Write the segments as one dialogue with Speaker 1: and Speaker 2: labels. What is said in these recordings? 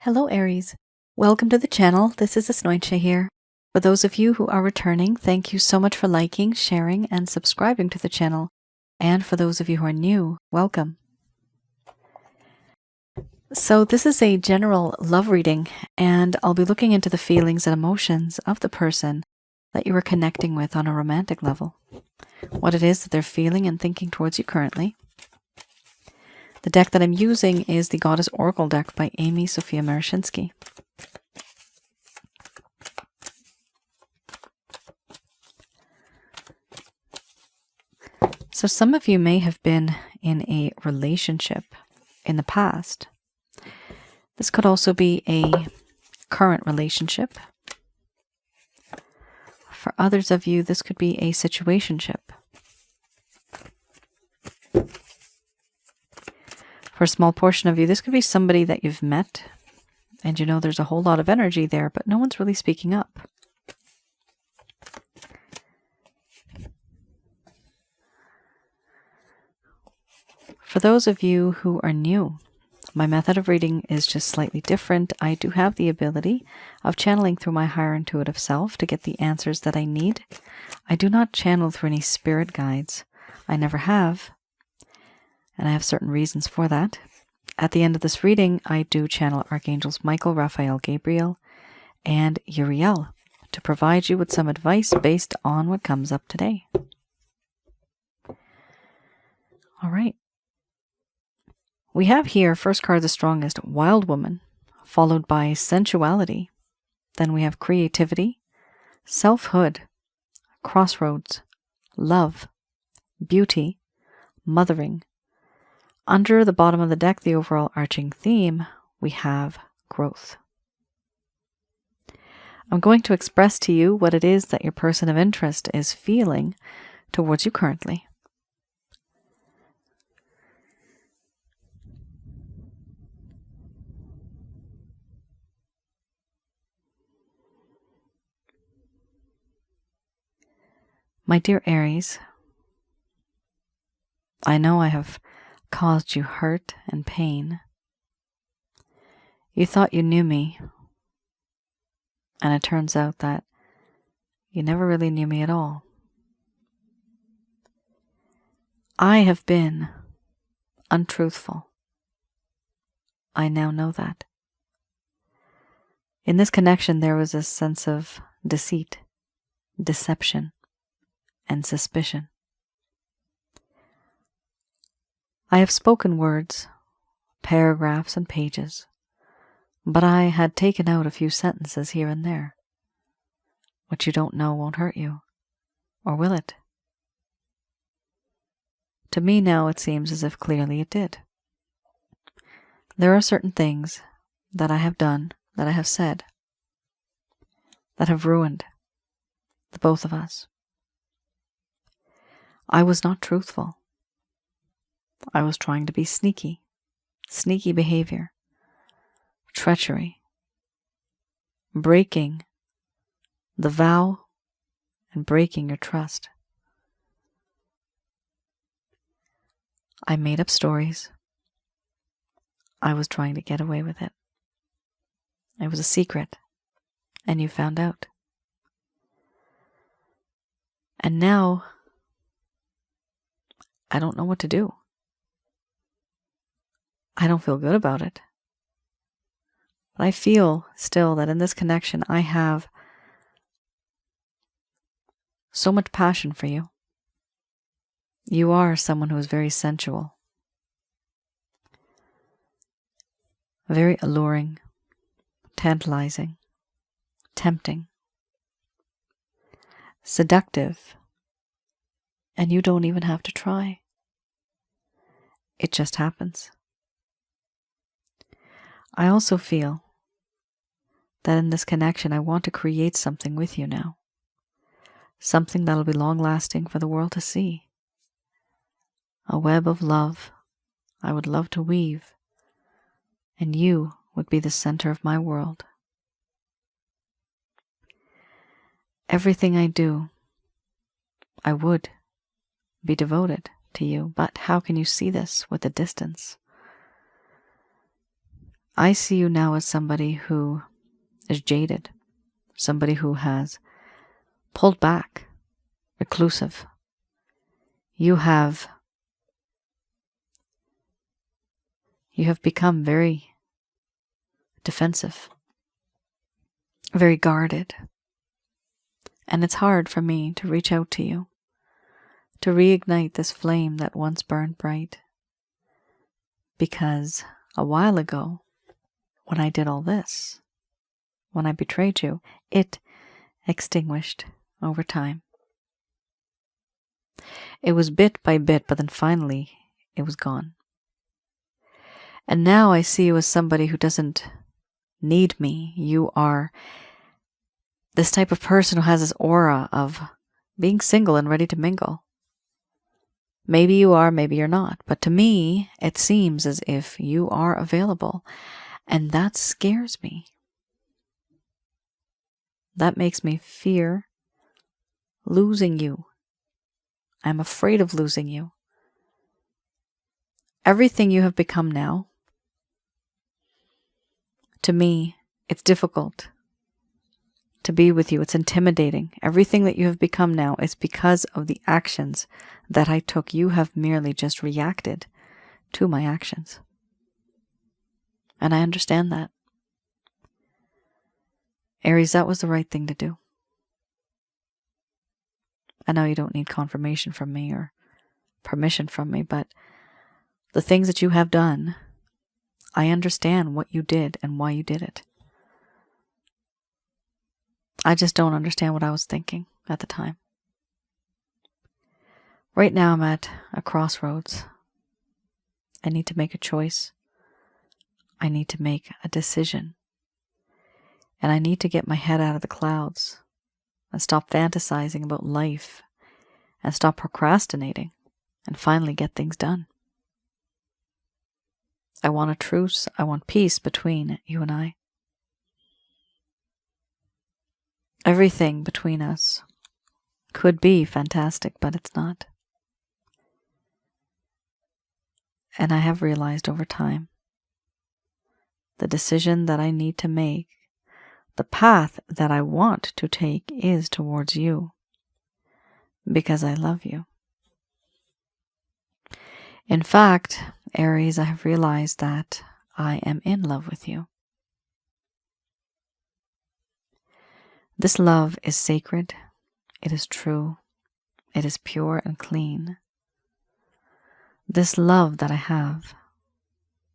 Speaker 1: Hello Aries, welcome to the channel. This is Asnointia here. For those of you who are returning, thank you so much for liking, sharing, and subscribing to the channel. And for those of you who are new, welcome. So this is a general love reading, and I'll be looking into the feelings and emotions of the person that you are connecting with on a romantic level. What it is that they're feeling and thinking towards you currently. The deck that I'm using is the Goddess Oracle deck by Amy Sophia Marashinsky. So some of you may have been in a relationship in the past. This could also be a current relationship. For others of you, this could be a situationship. For a small portion of you, this could be somebody that you've met, and you know there's a whole lot of energy there, but no one's really speaking up. For those of you who are new, my method of reading is just slightly different. I do have the ability of channeling through my higher intuitive self to get the answers that I need. I do not channel through any spirit guides. I never have. And I have certain reasons for that. At the end of this reading, I do channel Archangels Michael, Raphael, Gabriel, and Uriel to provide you with some advice based on what comes up today. All right. We have here, first card, the strongest, Wild Woman, followed by Sensuality. Then we have Creativity, Selfhood, Crossroads, Love, Beauty, Mothering. Under the bottom of the deck, the overall arching theme, we have Growth. I'm going to express to you what it is that your person of interest is feeling towards you currently. My dear Aries, I know I have caused you hurt and pain. You thought you knew me, and it turns out that you never really knew me at all. I have been untruthful. I now know that. In this connection, there was a sense of deceit, deception, and suspicion. I have spoken words, paragraphs, and pages, but I had taken out a few sentences here and there. What you don't know won't hurt you, or will it? To me now it seems as if clearly it did. There are certain things that I have done, that I have said, that have ruined the both of us. I was not truthful. I was trying to be sneaky behavior, treachery, breaking the vow and breaking your trust. I made up stories. I was trying to get away with it. It was a secret, and you found out. And now, I don't know what to do. I don't feel good about it. But I feel still that in this connection I have so much passion for you. You are someone who is very sensual, very alluring, tantalizing, tempting, seductive, and you don't even have to try. It just happens. I also feel that in this connection I want to create something with you now. Something that'll be long-lasting for the world to see. A web of love I would love to weave, and you would be the center of my world. Everything I do, I would be devoted to you, but how can you see this with the distance? I see you now as somebody who is jaded, somebody who has pulled back, reclusive. You have become very defensive, very guarded. And it's hard for me to reach out to you, to reignite this flame that once burned bright. Because a while ago, when I did all this, when I betrayed you, it extinguished over time. It was bit by bit, but then finally it was gone. And now I see you as somebody who doesn't need me. You are this type of person who has this aura of being single and ready to mingle. Maybe you are, maybe you're not. But to me, it seems as if you are available. And that scares me. That makes me fear losing you. I'm afraid of losing you. Everything you have become now, to me, it's difficult to be with you. It's intimidating. Everything that you have become now is because of the actions that I took. You have merely just reacted to my actions. And I understand that. Aries, that was the right thing to do. I know you don't need confirmation from me or permission from me, but the things that you have done, I understand what you did and why you did it. I just don't understand what I was thinking at the time. Right now I'm at a crossroads. I need to make a choice. I need to make a decision. And I need to get my head out of the clouds and stop fantasizing about life and stop procrastinating and finally get things done. I want a truce. I want peace between you and I. Everything between us could be fantastic, but it's not. And I have realized over time the decision that I need to make, the path that I want to take is towards you because I love you. In fact, Aries, I have realized that I am in love with you. This love is sacred, it is true, it is pure and clean. This love that I have,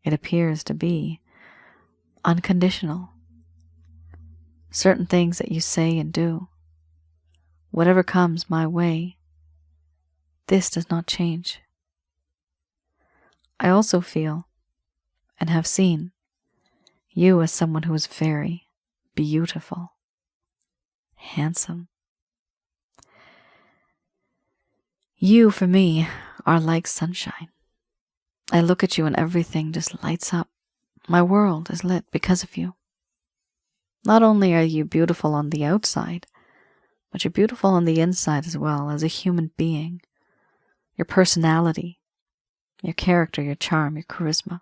Speaker 1: it appears to be unconditional. Certain things that you say and do, whatever comes my way, this does not change. I also feel and have seen you as someone who is very beautiful, handsome. You, for me, are like sunshine. I look at you and everything just lights up. My world is lit because of you. Not only are you beautiful on the outside, but you're beautiful on the inside as well, as a human being. Your personality, your character, your charm, your charisma.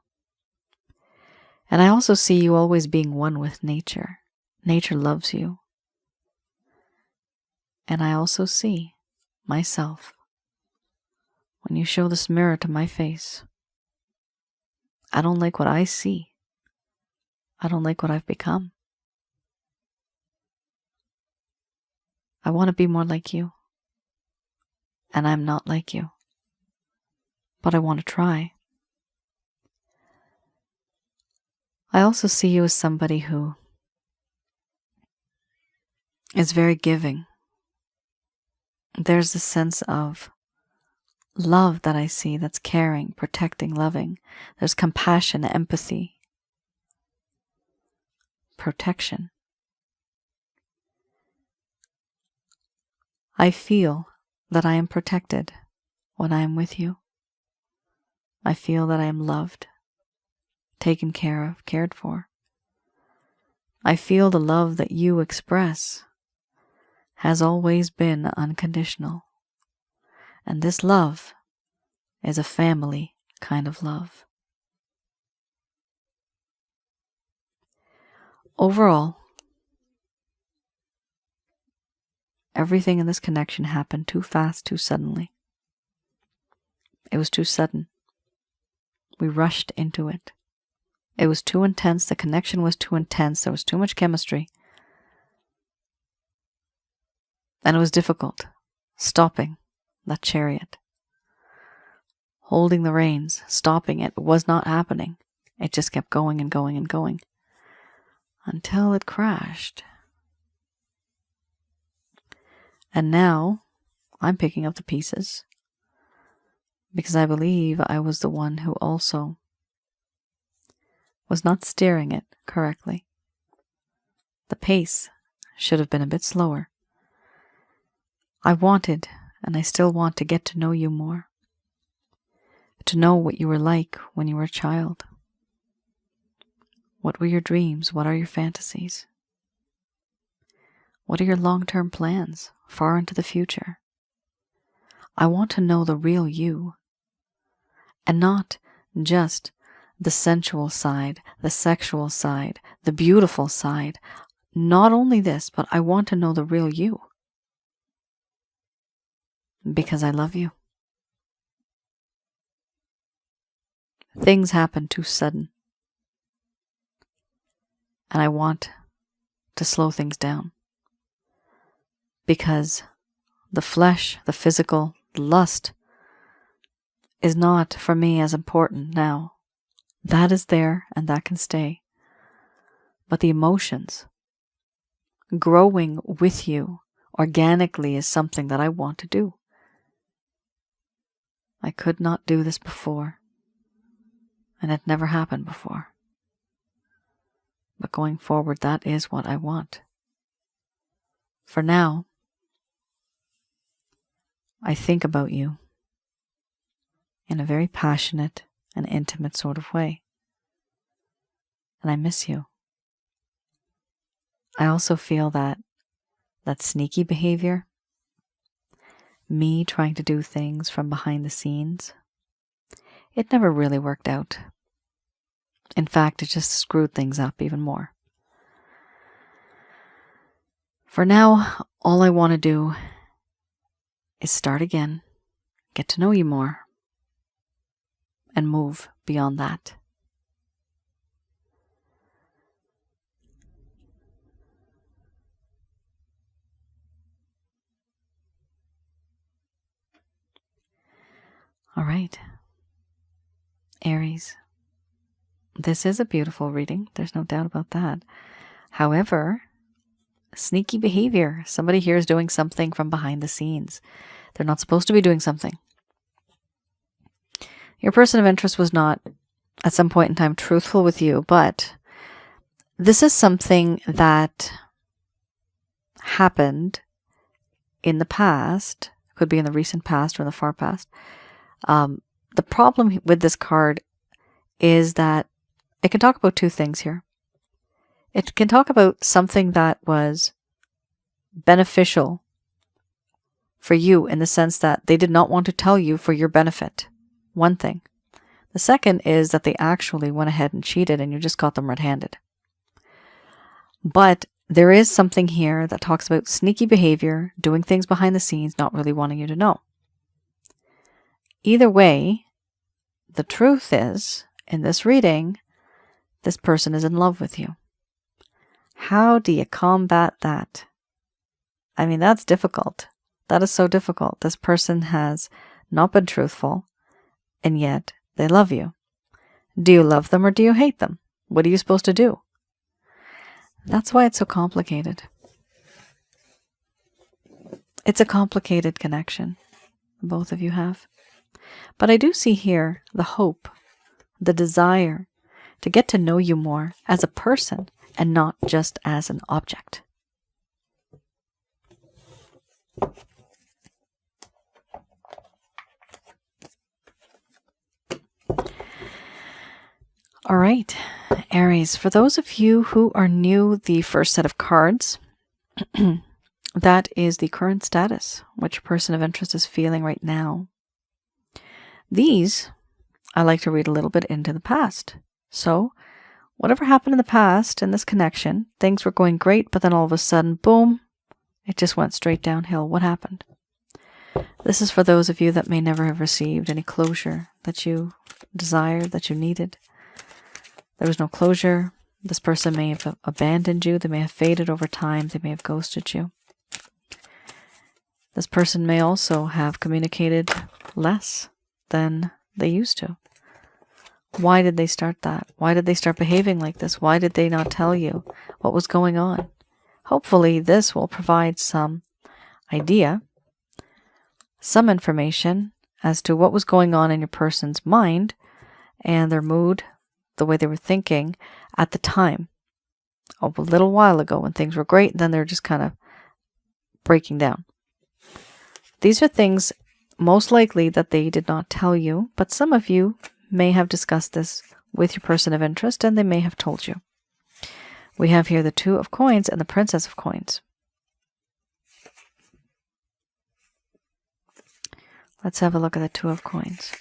Speaker 1: And I also see you always being one with nature. Nature loves you. And I also see myself when you show this mirror to my face. I don't like what I see. I don't like what I've become. I want to be more like you. And I'm not like you. But I want to try. I also see you as somebody who is very giving. There's a sense of love that I see that's caring, protecting, loving. There's compassion, empathy, protection. I feel that I am protected when I am with you. I feel that I am loved, taken care of, cared for. I feel the love that you express has always been unconditional. And this love is a family kind of love. Overall, everything in this connection happened too fast, too suddenly. It was too sudden. We rushed into it. It was too intense. The connection was too intense. There was too much chemistry. And it was difficult. Stopping that chariot. Holding the reins. Stopping it was not happening. It just kept going and going and going. Until it crashed. And now, I'm picking up the pieces. Because I believe I was the one who also was not steering it correctly. The pace should have been a bit slower. I wanted, and I still want, to get to know you more. To know what you were like when you were a child. What were your dreams? What are your fantasies? What are your long-term plans, far into the future? I want to know the real you. And not just the sensual side, the sexual side, the beautiful side. Not only this, but I want to know the real you. Because I love you. Things happen too sudden. And I want to slow things down. Because the flesh, the physical, the lust is not for me as important now. That is there and that can stay. But the emotions, growing with you organically, is something that I want to do. I could not do this before. And it never happened before. But going forward, that is what I want. For now, I think about you in a very passionate and intimate sort of way. And I miss you. I also feel that sneaky behavior, me trying to do things from behind the scenes, it never really worked out. In fact, it just screwed things up even more. For now, all I want to do is start again, get to know you more, and move beyond that. All right, Aries. This is a beautiful reading. There's no doubt about that. However, sneaky behavior. Somebody here is doing something from behind the scenes. They're not supposed to be doing something. Your person of interest was not, at some point in time, truthful with you, but this is something that happened in the past. Could be in the recent past or in the far past. The problem with this card is that it can talk about two things here. It can talk about something that was beneficial for you in the sense that they did not want to tell you for your benefit. One thing. The second is that they actually went ahead and cheated and you just got them red-handed. But there is something here that talks about sneaky behavior, doing things behind the scenes, not really wanting you to know. Either way, the truth is, in this reading, this person is in love with you. How do you combat that? I mean, that's difficult. That is so difficult. This person has not been truthful, and yet they love you. Do you love them or do you hate them? What are you supposed to do? That's why it's so complicated. It's a complicated connection both of you have. But I do see here the hope, the desire to get to know you more as a person and not just as an object. All right, Aries, for those of you who are new, the first set of cards, that is the current status, which person of interest is feeling right now. These, I like to read a little bit into the past. So, whatever happened in the past in this connection, things were going great, but then all of a sudden, boom, it just went straight downhill. What happened? This is for those of you that may never have received any closure that you desired, that you needed. There was no closure. This person may have abandoned you. They may have faded over time. They may have ghosted you. This person may also have communicated less than they used to. Why did they start that? Why did they start behaving like this? Why did they not tell you what was going on? Hopefully this will provide some idea, some information as to what was going on in your person's mind and their mood, the way they were thinking at the time. A little while ago when things were great, then they're just kind of breaking down. These are things most likely that they did not tell you, but some of you may have discussed this with your person of interest and they may have told you. We have here the Two of Coins and the Princess of Coins. Let's have a look at the Two of Coins.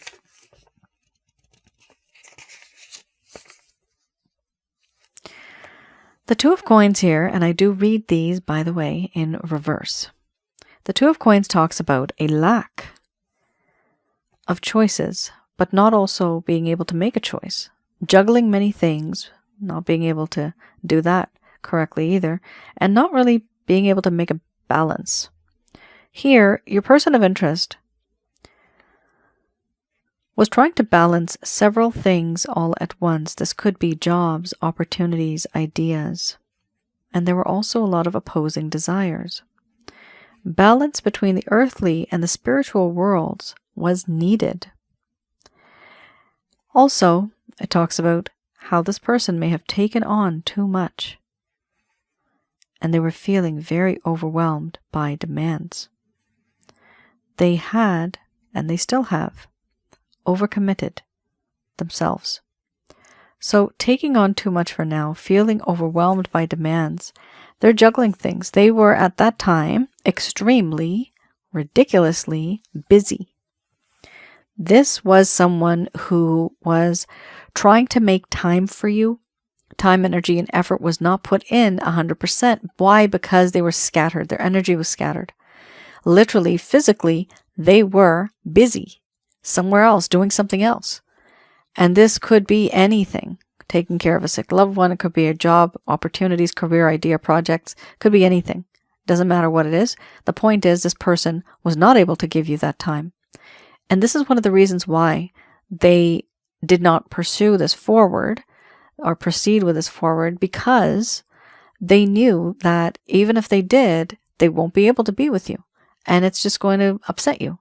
Speaker 1: The Two of Coins here, and I do read these, by the way, in reverse. The Two of Coins talks about a lack of choices, but not also being able to make a choice. Juggling many things, not being able to do that correctly either, and not really being able to make a balance. Here, your person of interest was trying to balance several things all at once. This could be jobs, opportunities, ideas, and there were also a lot of opposing desires. Balance between the earthly and the spiritual worlds was needed. Also, it talks about how this person may have taken on too much, and they were feeling very overwhelmed by demands. They had, and they still have, overcommitted themselves. So taking on too much for now, feeling overwhelmed by demands, they're juggling things. They were at that time extremely, ridiculously busy. This was someone who was trying to make time for you. Time, energy, and effort was not put in 100%. Why? Because they were scattered. Their energy was scattered. Literally, physically, they were busy somewhere else, doing something else. And this could be anything. Taking care of a sick loved one. It could be a job, opportunities, career, idea, projects. Could be anything. Doesn't matter what it is. The point is this person was not able to give you that time. And this is one of the reasons why they did not pursue this forward or proceed with this forward, because they knew that even if they did, they won't be able to be with you. And it's just going to upset you.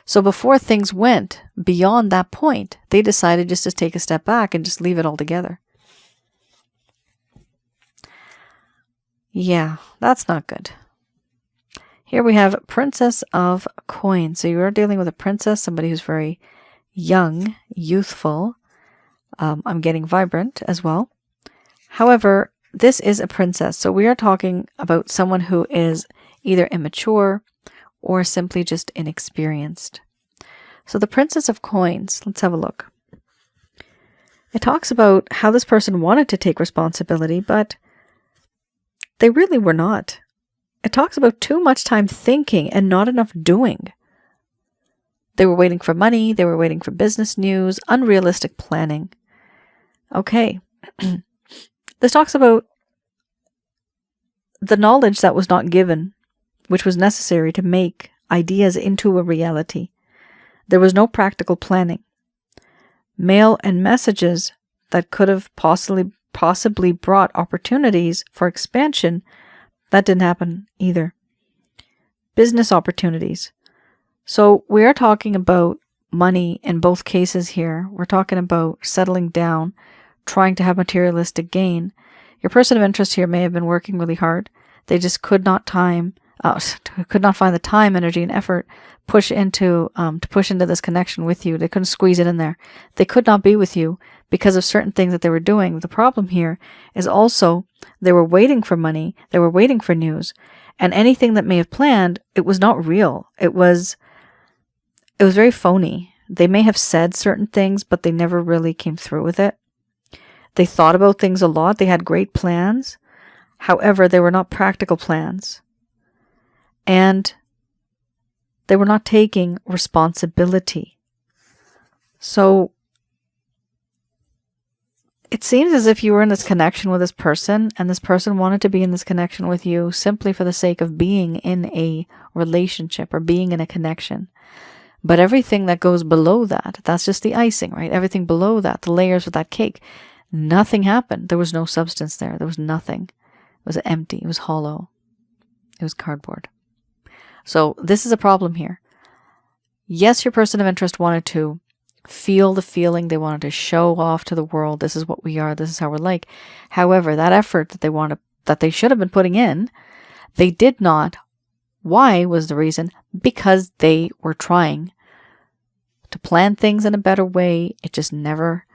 Speaker 1: So before things went beyond that point, they decided just to take a step back and just leave it all together. Yeah, that's not good. Here we have Princess of Coins. So you are dealing with a princess, somebody who's very young, youthful. I'm getting vibrant as well. However, this is a princess. So we are talking about someone who is either immature or simply just inexperienced. So the Princess of Coins, let's have a look. It talks about how this person wanted to take responsibility, but they really were not. It talks about too much time thinking and not enough doing. They were waiting for money. They were waiting for business news, unrealistic planning. Okay. This talks about the knowledge that was not given, which was necessary to make ideas into a reality. There was no practical planning. Mail and messages that could have possibly brought opportunities for expansion, that didn't happen either. Business opportunities. So we are talking about money in both cases here. We're talking about settling down, trying to have materialistic gain. Your person of interest here may have been working really hard. They just could not find the time, energy, and effort to push into this connection with you. They couldn't squeeze it in there. They could not be with you because of certain things that they were doing. The problem here is also they were waiting for money. They were waiting for news, and anything that may have planned, it was not real. It was very phony. They may have said certain things, but they never really came through with it. They thought about things a lot. They had great plans. However, they were not practical plans. And they were not taking responsibility. So it seems as if you were in this connection with this person, and this person wanted to be in this connection with you simply for the sake of being in a relationship or being in a connection. But everything that goes below that, that's just the icing, right? Everything below that, the layers of that cake, nothing happened. There was no substance there. There was nothing. It was empty. It was hollow. It was cardboard. So this is a problem here. Yes, your person of interest wanted to feel the feeling. They wanted to show off to the world. This is what we are. This is how we're like. However, that effort that they should have been putting in, they did not. Why was the reason? Because they were trying to plan things in a better way. It just never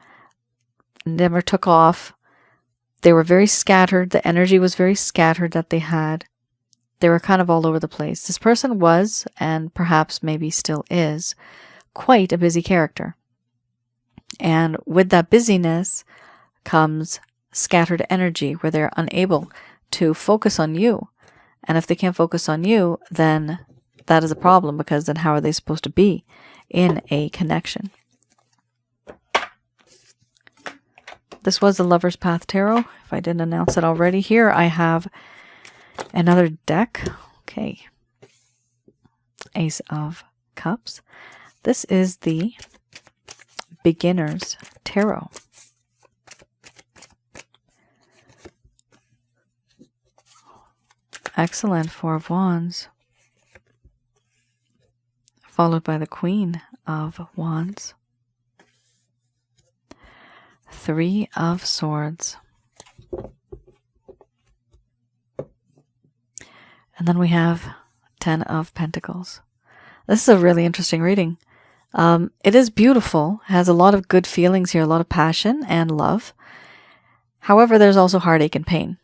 Speaker 1: took off. They were very scattered. The energy was very scattered that they had. They were kind of all over the place. This person was, and perhaps maybe still is, quite a busy character. And with that busyness comes scattered energy where they're unable to focus on you. And if they can't focus on you, then that is a problem, because then how are they supposed to be in a connection? This was the Lover's Path Tarot. If I didn't announce it already, here I have another deck. Okay. Ace of Cups. This is the Beginner's Tarot. Excellent. Four of Wands. Followed by the Queen of Wands. Three of Swords. And then we have 10 of Pentacles. This is a really interesting reading. It is beautiful, has a lot of good feelings here, a lot of passion and love. However, there's also heartache and pain.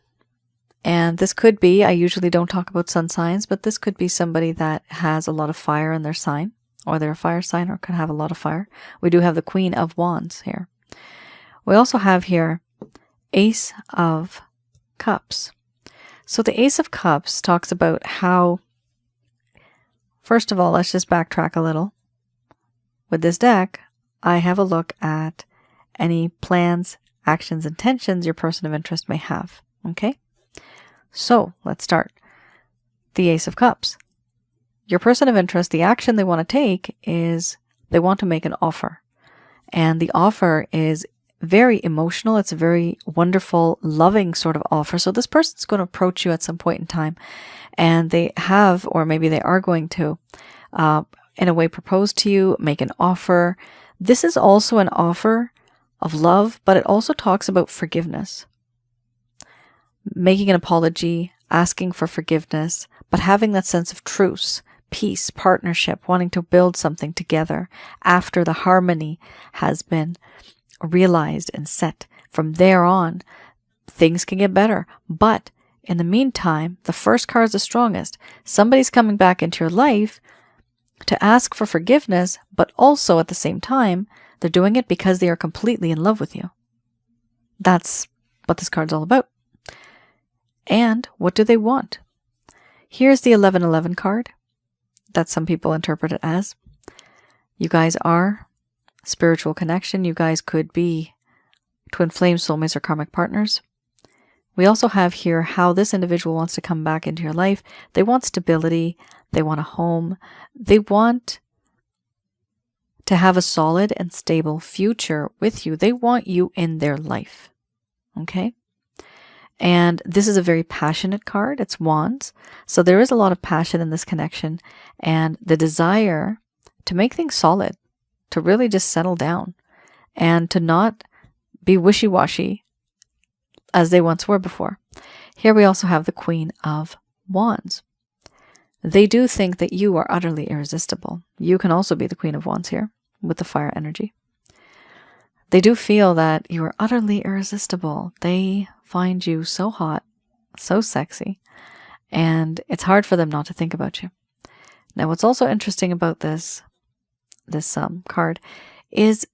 Speaker 1: And this could be, I usually don't talk about sun signs, but this could be somebody that has a lot of fire in their sign, or they're a fire sign, or could have a lot of fire. We do have the Queen of Wands here. We also have here Ace of Cups. So the Ace of Cups talks about how, first of all, let's just backtrack a little. With this deck, I have a look at any plans, actions, intentions your person of interest may have. Okay? So let's start. The Ace of Cups. Your person of interest, the action they want to take is they want to make an offer. And the offer is very emotional. It's a very wonderful, loving sort of offer. So this person's going to approach you at some point in time, and they have, or maybe they are going to, in a way, propose to you, make an offer. This is also an offer of love, but it also talks about forgiveness. Making an apology, asking for forgiveness, but having that sense of truce, peace, partnership, wanting to build something together after the harmony has been realized and set. From there on, things can get better. But in the meantime, the first card is the strongest. Somebody's coming back into your life to ask for forgiveness, but also at the same time, they're doing it because they are completely in love with you. That's what this card's all about. And what do they want? Here's the 1111 card that some people interpret it as. You guys are spiritual connection. You guys could be twin flame, soulmates, or karmic partners. We also have here how this individual wants to come back into your life. They want stability. They want a home. They want to have a solid and stable future with you. They want you in their life. Okay? And this is a very passionate card. It's Wands. So there is a lot of passion in this connection, and the desire to make things solid, to really just settle down, and to not be wishy-washy as they once were before. Here we also have the Queen of Wands. They do think that you are utterly irresistible. You can also be the Queen of Wands here with the fire energy. They do feel that you are utterly irresistible. They find you so hot, so sexy, and it's hard for them not to think about you. Now, what's also interesting about this card is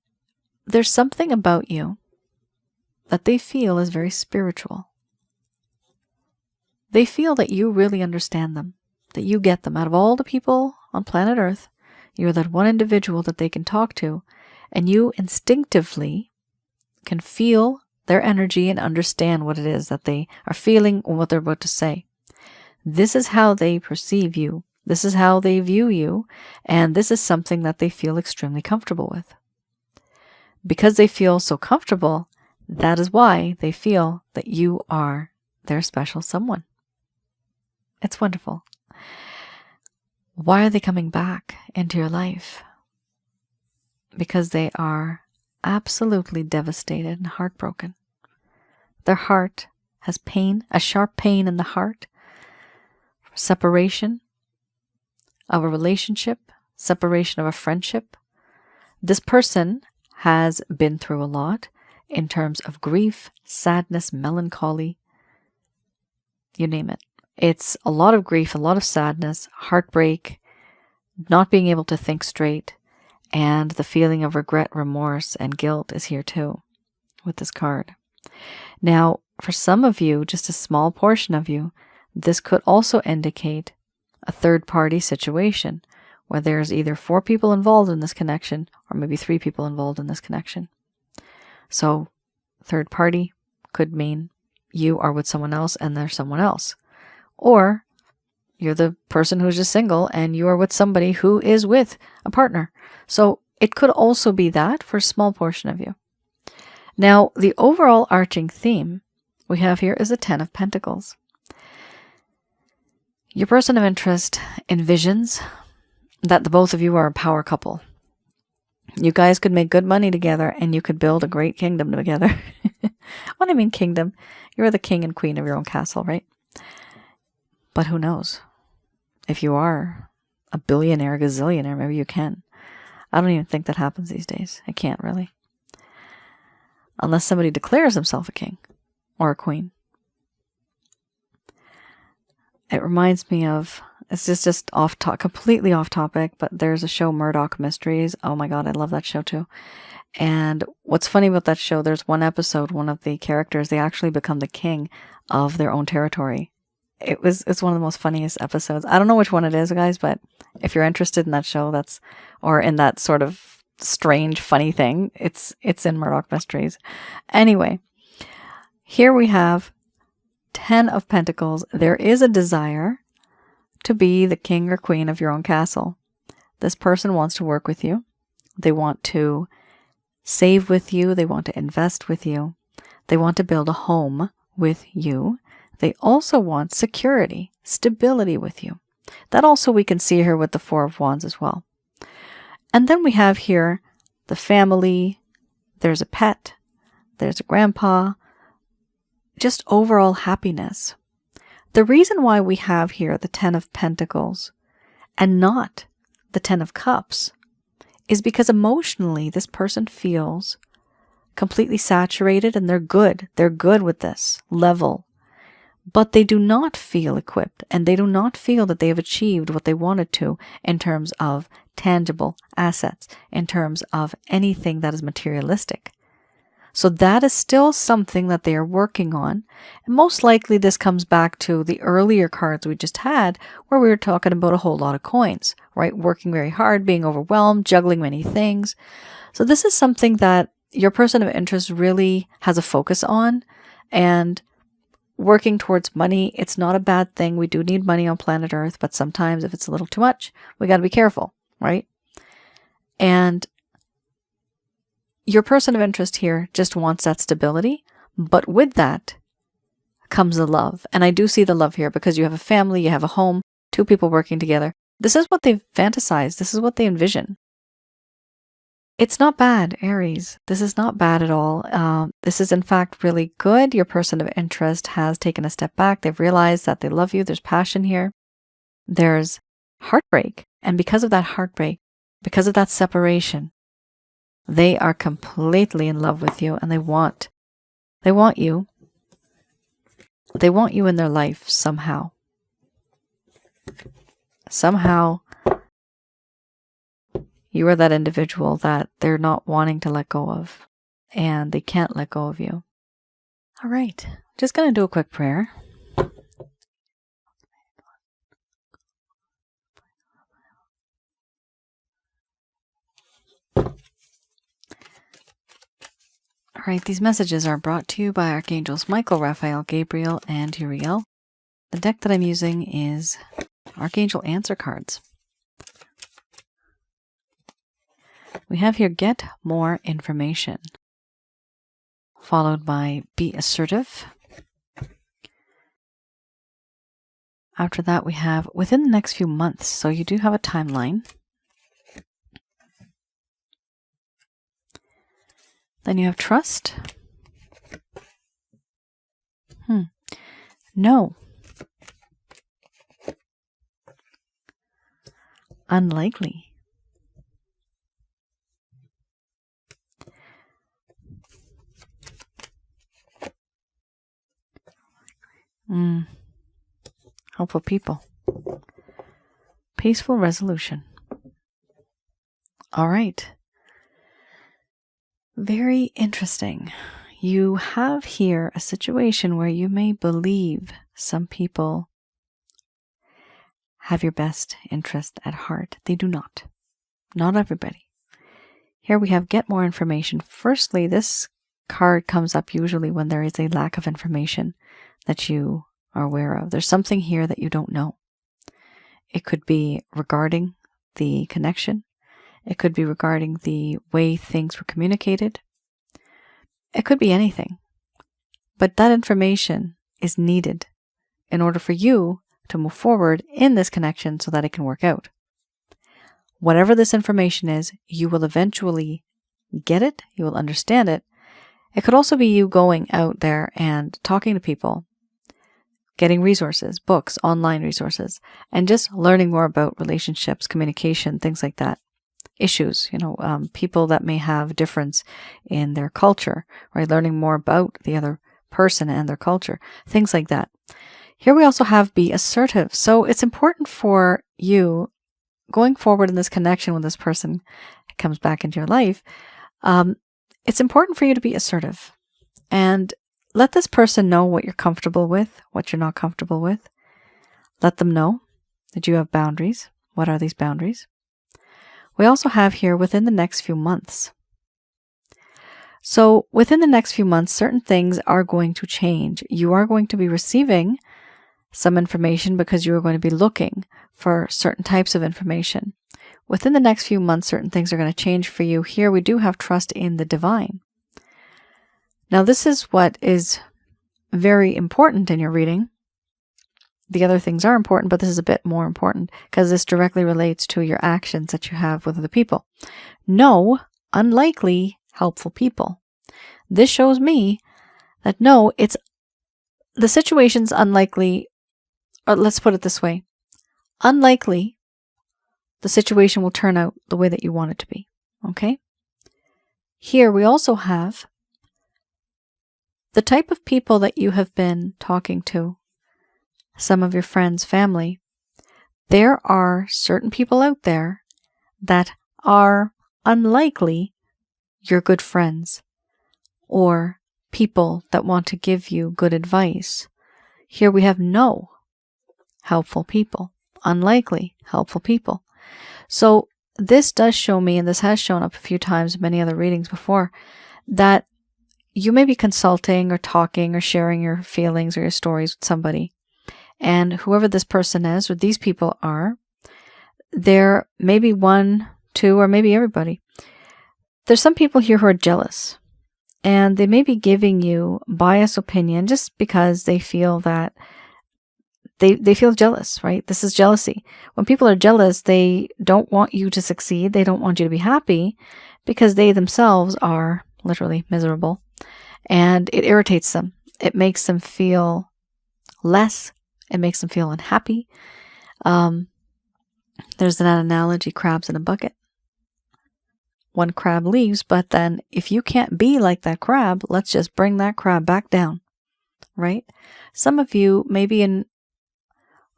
Speaker 1: there's something about you that they feel is very spiritual. They feel that you really understand them, that you get them. Out of all the people on planet Earth, you're that one individual that they can talk to, and you instinctively can feel their energy and understand what it is that they are feeling and what they're about to say. This is how they perceive you. This is how they view you, and this is something that they feel extremely comfortable with. Because they feel so comfortable, that is why they feel that you are their special someone. It's wonderful. Why are they coming back into your life? Because they are absolutely devastated and heartbroken. Their heart has pain, a sharp pain in the heart, separation of a relationship, separation of a friendship. This person has been through a lot in terms of grief, sadness, melancholy, you name it. It's a lot of grief, a lot of sadness, heartbreak, not being able to think straight, and the feeling of regret, remorse, and guilt is here too with this card. Now, for some of you, just a small portion of you, this could also indicate a third-party situation where there's either 4 people involved in this connection or maybe 3 people involved in this connection. So, third party could mean you are with someone else and there's someone else. Or you're the person who's just single and you are with somebody who is with a partner. So it could also be that for a small portion of you. Now, the overall arching theme we have here is the 10 of Pentacles. Your person of interest envisions that the both of you are a power couple. You guys could make good money together and you could build a great kingdom together. When I mean kingdom, you're the king and queen of your own castle, right? But who knows? If you are a billionaire, gazillionaire, maybe you can. I don't even think that happens these days. I can't really. Unless somebody declares himself a king or a queen. It reminds me of, it's just completely off topic, but there's a show, Murdoch Mysteries. Oh my God, I love that show too. And what's funny about that show, there's one episode, one of the characters, they actually become the king of their own territory. It's one of the most funniest episodes. I don't know which one it is, guys, but if you're interested in that show, or in that sort of strange, funny thing, it's in Murdoch Mysteries. Anyway, here we have 10 of Pentacles. There is a desire to be the king or queen of your own castle. This person wants to work with you. They want to save with you. They want to invest with you. They want to build a home with you. They also want security, stability with you. That also we can see here with the 4 of Wands as well. And then we have here the family. There's a pet. There's a grandpa. Just overall happiness. The reason why we have here the 10 of Pentacles and not the 10 of Cups is because emotionally this person feels completely saturated and they're good. They're good with this level. But they do not feel equipped and they do not feel that they have achieved what they wanted to in terms of tangible assets, in terms of anything that is materialistic. So that is still something that they are working on. And most likely this comes back to the earlier cards we just had where we were talking about a whole lot of coins, right? Working very hard, being overwhelmed, juggling many things. So this is something that your person of interest really has a focus on, and working towards money, it's not a bad thing. We do need money on planet Earth, but sometimes if it's a little too much, we got to be careful, right? And your person of interest here just wants that stability, but with that comes the love. And I do see the love here because you have a family, you have a home, 2 people working together. This is what they fantasize. This is what they envision. It's not bad, Aries. This is not bad at all. This is in fact really good. Your person of interest has taken a step back. They've realized that they love you. There's passion here. There's heartbreak. And because of that heartbreak, because of that separation, they are completely in love with you and they want you. They want you in their life somehow. Somehow, you are that individual that they're not wanting to let go of, and they can't let go of you. All right, just going to do a quick prayer. All right, these messages are brought to you by Archangels Michael, Raphael, Gabriel, and Uriel. The deck that I'm using is Archangel Answer Cards. We have here Get More Information, followed by Be Assertive. After that, we have Within the Next Few Months, so you do have a timeline. Then you have Trust. No. Unlikely. Helpful people. Peaceful resolution. All right. Very interesting. You have here a situation where you may believe some people have your best interest at heart. They do not. Not everybody. Here we have Get More Information. Firstly, this card comes up usually when there is a lack of information that you are aware of. There's something here that you don't know. It could be regarding the connection. It could be regarding the way things were communicated. It could be anything. But that information is needed in order for you to move forward in this connection so that it can work out. Whatever this information is, you will eventually get it. You will understand it. It could also be you going out there and talking to people, getting resources, books, online resources, and just learning more about relationships, communication, things like that. Issues, people that may have difference in their culture, right? Learning more about the other person and their culture, things like that. Here we also have Be Assertive. So it's important for you going forward in this connection when this person comes back into your life. It's important for you to be assertive and let this person know what you're comfortable with, what you're not comfortable with. Let them know that you have boundaries. What are these boundaries? We also have here Within the Next Few Months. So within the next few months, certain things are going to change. You are going to be receiving some information because you are going to be looking for certain types of information. Within the next few months, certain things are going to change for you. Here we do have Trust in the Divine. Now this is what is very important in your reading. The other things are important, but this is a bit more important because this directly relates to your actions that you have with other people. No, unlikely, helpful people. This shows me that no, the situation's unlikely, or let's put it this way. Unlikely, the situation will turn out the way that you want it to be. Okay? Here we also have the type of people that you have been talking to. Some of your friends, family, there are certain people out there that are unlikely your good friends or people that want to give you good advice. Here we have no helpful people, unlikely helpful people. So this does show me, and this has shown up a few times in many other readings before, that you may be consulting or talking or sharing your feelings or your stories with somebody. And whoever this person is, or these people are, there may be one, two, or maybe everybody. There's some people here who are jealous. And they may be giving you biased opinion just because they feel that they feel jealous, right? This is jealousy. When people are jealous, they don't want you to succeed. They don't want you to be happy because they themselves are literally miserable. And it irritates them. It makes them feel less. It makes them feel unhappy. There's that analogy, crabs in a bucket. One crab leaves, but then if you can't be like that crab, let's just bring that crab back down, right? Some of you may be in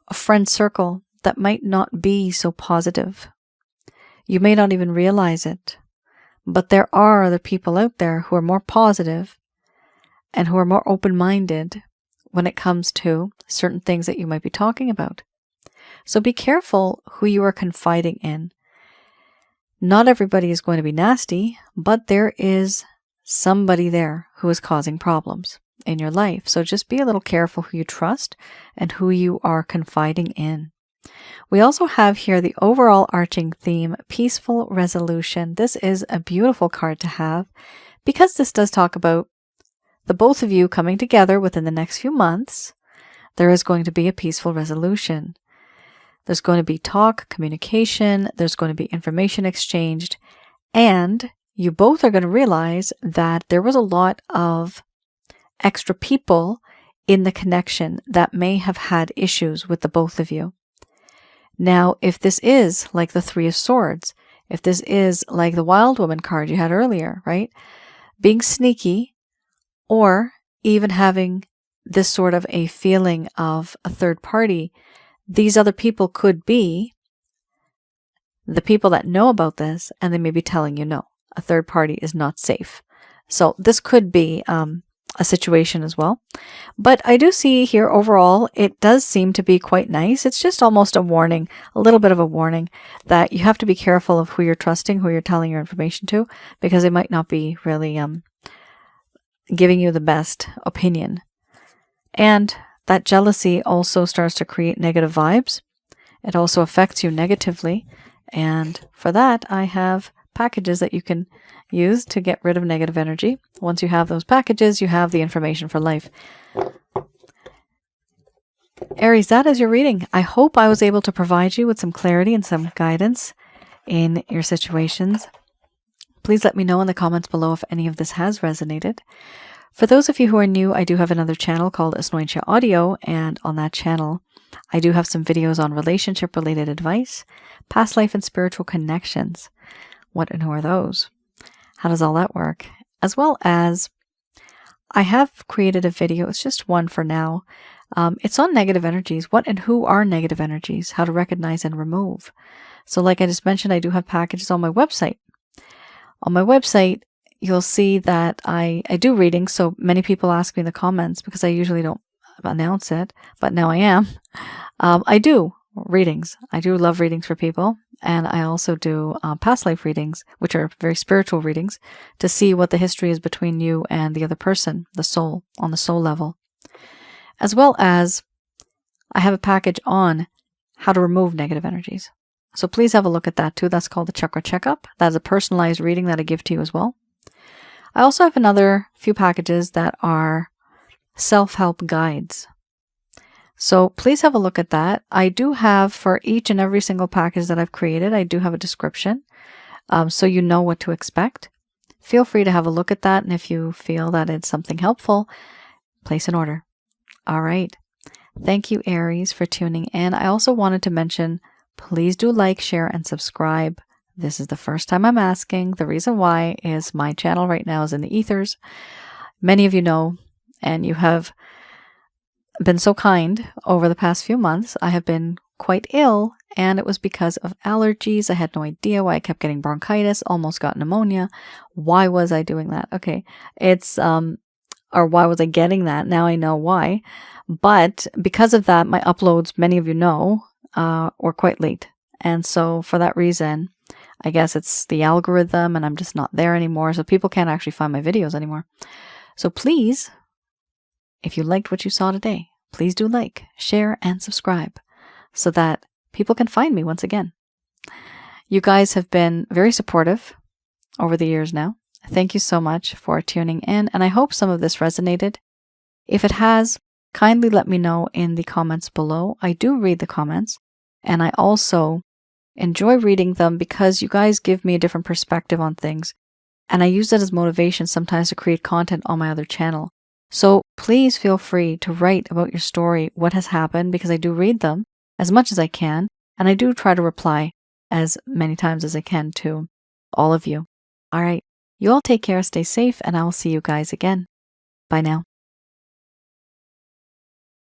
Speaker 1: a friend circle that might not be so positive. You may not even realize it, but there are other people out there who are more positive and who are more open-minded when it comes to certain things that you might be talking about. So be careful who you are confiding in. Not everybody is going to be nasty, but there is somebody there who is causing problems in your life. So just be a little careful who you trust and who you are confiding in. We also have here the overall arching theme, peaceful resolution. This is a beautiful card to have because this does talk about the both of you coming together within the next few months. There is going to be a peaceful resolution. There's going to be talk, communication, there's going to be information exchanged, and you both are going to realize that there was a lot of extra people in the connection that may have had issues with the both of you. Now, if this is like the Three of Swords, if this is like the Wild Woman card you had earlier, right? Being sneaky, or even having this sort of a feeling of a third party, these other people could be the people that know about this, and they may be telling you no, a third party is not safe. So this could be a situation as well. But I do see here overall, it does seem to be quite nice. It's just almost a warning, a little bit of a warning that you have to be careful of who you're trusting, who you're telling your information to, because they might not be really giving you the best opinion. And that jealousy also starts to create negative vibes. It also affects you negatively. And for that, I have packages that you can use to get rid of negative energy. Once you have those packages, you have the information for life. Aries, that is your reading. I hope I was able to provide you with some clarity and some guidance in your situations. Please let me know in the comments below if any of this has resonated. For those of you who are new, I do have another channel called Asnointia Audio, and on that channel, I do have some videos on relationship-related advice, past life and spiritual connections. What and who are those? How does all that work? As well as, I have created a video, it's just one for now. It's on negative energies. What and who are negative energies? How to recognize and remove. So like I just mentioned, I do have packages on my website. On my website, you'll see that I do readings, so many people ask me in the comments because I usually don't announce it, but now I am. I do readings. I do love readings for people, and I also do past life readings, which are very spiritual readings, to see what the history is between you and the other person, the soul, on the soul level. As well as, I have a package on how to remove negative energies. So please have a look at that too. That's called the Chakra Checkup. That's a personalized reading that I give to you as well. I also have another few packages that are self-help guides. So please have a look at that. I do have, for each and every single package that I've created, I do have a description, so you know what to expect. Feel free to have a look at that, and if you feel that it's something helpful, place an order. All right. Thank you, Aries, for tuning in. I also wanted to mention, please do like, share, and subscribe. This is the first time I'm asking. The reason why is my channel right now is in the ethers. Many of you know, and you have been so kind over the past few months. I have been quite ill, and it was because of allergies. I had no idea why I kept getting bronchitis, almost got pneumonia. Why was I doing that? Okay, it's, or why was I getting that? Now I know why. But because of that, my uploads, many of you know, were quite late. And so for that reason, I guess it's the algorithm and I'm just not there anymore. So people can't actually find my videos anymore. So please, if you liked what you saw today, please do like, share, and subscribe so that people can find me once again. You guys have been very supportive over the years now. Thank you so much for tuning in, and I hope some of this resonated. If it has, kindly let me know in the comments below. I do read the comments, and I also enjoy reading them because you guys give me a different perspective on things, and I use that as motivation sometimes to create content on my other channel. So please feel free to write about your story, what has happened, because I do read them as much as I can, and I do try to reply as many times as I can to all of you. All right, you all take care, stay safe, and I will see you guys again. Bye now.